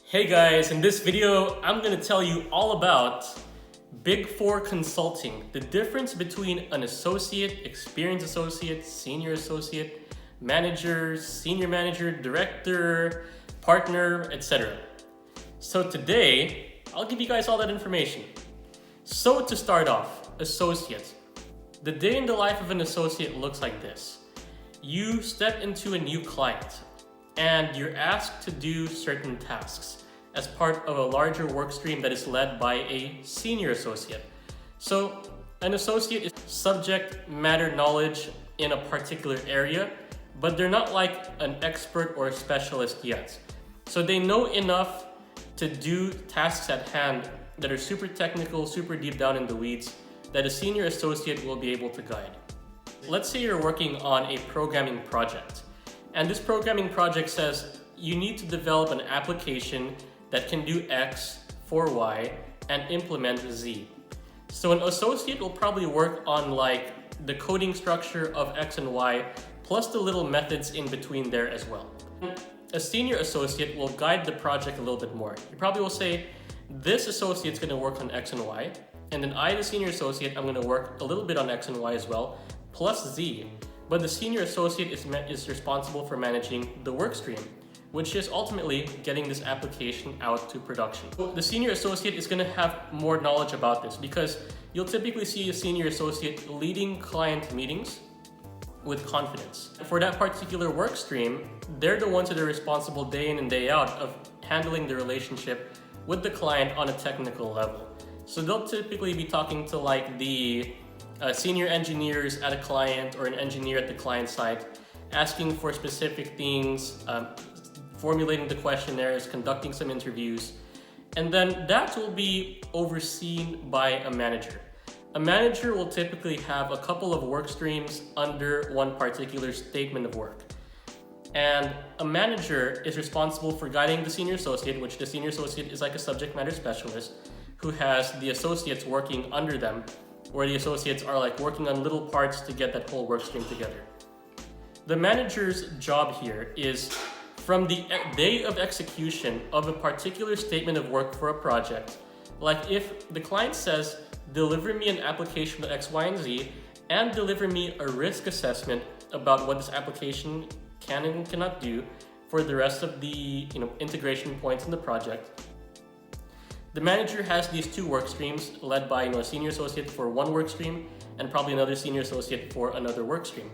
Hey guys, in this video, I'm gonna tell you all about Big Four consulting, the difference between an associate, experienced associate, senior associate, manager, senior manager, director, partner, etc. So today, I'll give you guys all that information. So to start off, associate. The day in the life of an associate looks like this. You step into a new client and you're asked to do certain tasks as part of a larger work stream that is led by a senior associate. So an associate is subject matter knowledge in a particular area, but they're not like an expert or a specialist yet. So they know enough to do tasks at hand that are super technical, super deep down in the weeds, that a senior associate will be able to guide. Let's say you're working on a programming project, and this programming project says you need to develop an application that can do X for Y and implement Z. So an associate will probably work on like the coding structure of X and Y, plus the little methods in between there as well. A senior associate will guide the project a little bit more. You probably will say, this associate's gonna work on X and Y, and then I, the senior associate, I'm gonna work a little bit on X and Y as well, plus Z. But the senior associate is responsible for managing the work stream, which is ultimately getting this application out to production. The senior associate is going to have more knowledge about this because you'll typically see a senior associate leading client meetings with confidence. For that particular work stream, they're the ones that are responsible day in and day out of handling the relationship with the client on a technical level. So they'll typically be talking to like the senior engineers at a client or an engineer at the client side, asking for specific things, formulating the questionnaires, conducting some interviews, and then that will be overseen by a manager. A manager will typically have a couple of work streams under one particular statement of work. And a manager is responsible for guiding the senior associate, which the senior associate is like a subject matter specialist who has the associates working under them, where the associates are like working on little parts to get that whole work stream together. The manager's job here is from the day of execution of a particular statement of work for a project. Like if the client says, deliver me an application with X, Y, and Z, and deliver me a risk assessment about what this application can and cannot do for the rest of the integration points in the project. The manager has these two work streams led by a senior associate for one work stream and probably another senior associate for another work stream.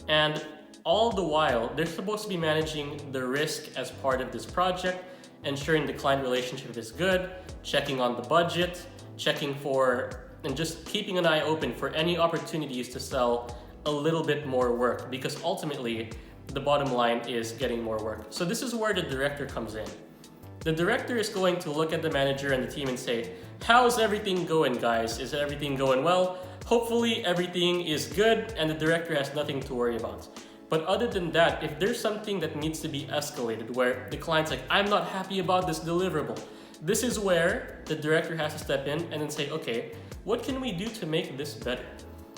And all the while, they're supposed to be managing the risk as part of this project, ensuring the client relationship is good, checking on the budget, checking for, and just keeping an eye open for any opportunities to sell a little bit more work, because ultimately, the bottom line is getting more work. So this is where the director comes in. The director is going to look at the manager and the team and say, how's everything going, guys? Is everything going well? Hopefully everything is good and the director has nothing to worry about. But other than that, if there's something that needs to be escalated where the client's like, I'm not happy about this deliverable, this is where the director has to step in and then say, okay, what can we do to make this better?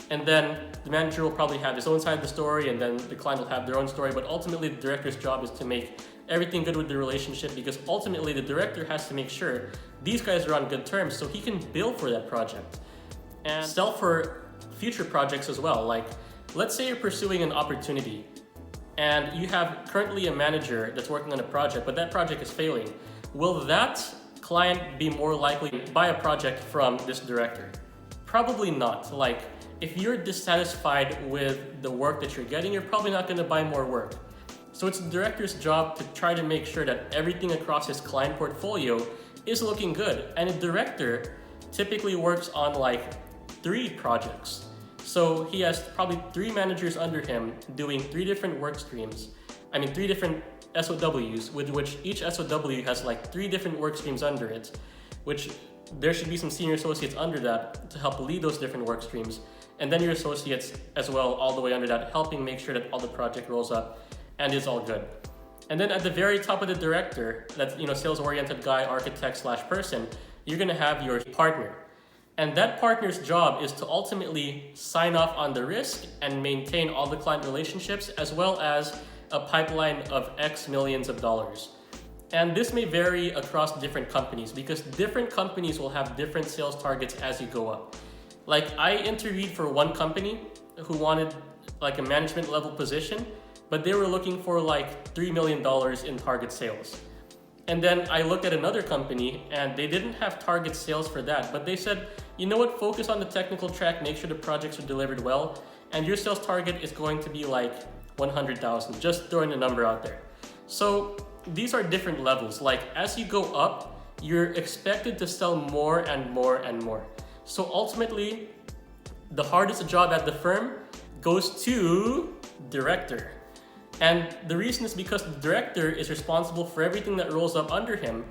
And then the manager will probably have his own side of the story, and then the client will have their own story, but ultimately the director's job is to make everything good with the relationship, because ultimately the director has to make sure these guys are on good terms so he can bill for that project and sell for future projects as well. Like, let's say you're pursuing an opportunity and you have currently a manager that's working on a project, but that project is failing. Will that client be more likely to buy a project from this director? Probably not. Like, if you're dissatisfied with the work that you're getting, you're probably not going to buy more work. So it's the director's job to try to make sure that everything across his client portfolio is looking good. And a director typically works on like 3 projects. So he has probably 3 managers under him doing 3 different work streams. 3 different SOWs, with which each SOW has like 3 different work streams under it, which there should be some senior associates under that to help lead those different work streams. And then your associates as well, all the way under that, helping make sure that all the project rolls up and is all good. And then at the very top of the director, that's sales-oriented guy, architect / person, you're gonna have your partner. And that partner's job is to ultimately sign off on the risk and maintain all the client relationships, as well as a pipeline of X millions of dollars. And this may vary across different companies because different companies will have different sales targets as you go up. Like I interviewed for one company who wanted like a management level position, but they were looking for like $3 million in target sales. And then I looked at another company and they didn't have target sales for that, but they said, you know what, focus on the technical track, make sure the projects are delivered well, and your sales target is going to be like 100,000, just throwing a number out there. So these are different levels. Like as you go up, you're expected to sell more and more and more. So ultimately, the hardest job at the firm goes to director. And the reason is because the director is responsible for everything that rolls up under him,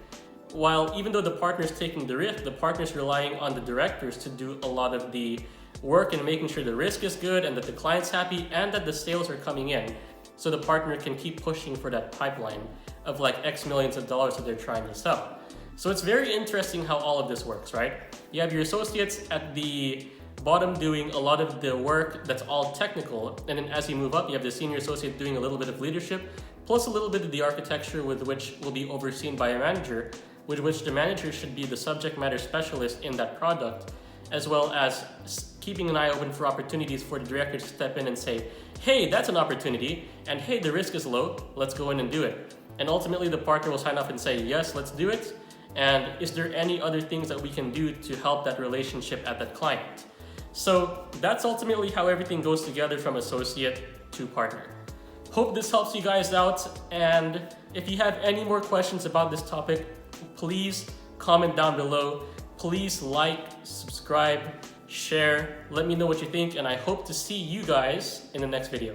while even though the partner is taking the risk, the partner is relying on the directors to do a lot of the work and making sure the risk is good and that the client's happy and that the sales are coming in, so the partner can keep pushing for that pipeline of like X millions of dollars that they're trying to sell. So it's very interesting how all of this works, right? You have your associates at the bottom doing a lot of the work that's all technical, and then as you move up, you have the senior associate doing a little bit of leadership, plus a little bit of the architecture with which will be overseen by a manager, with which the manager should be the subject matter specialist in that product, as well as keeping an eye open for opportunities for the director to step in and say, hey, that's an opportunity, and hey, the risk is low, let's go in and do it. And ultimately the partner will sign off and say, yes, let's do it, and is there any other things that we can do to help that relationship at that client? So that's ultimately how everything goes together from associate to partner. Hope this helps you guys out, and if you have any more questions about this topic, please comment down below. Please like, subscribe, share, let me know what you think, and I hope to see you guys in the next video.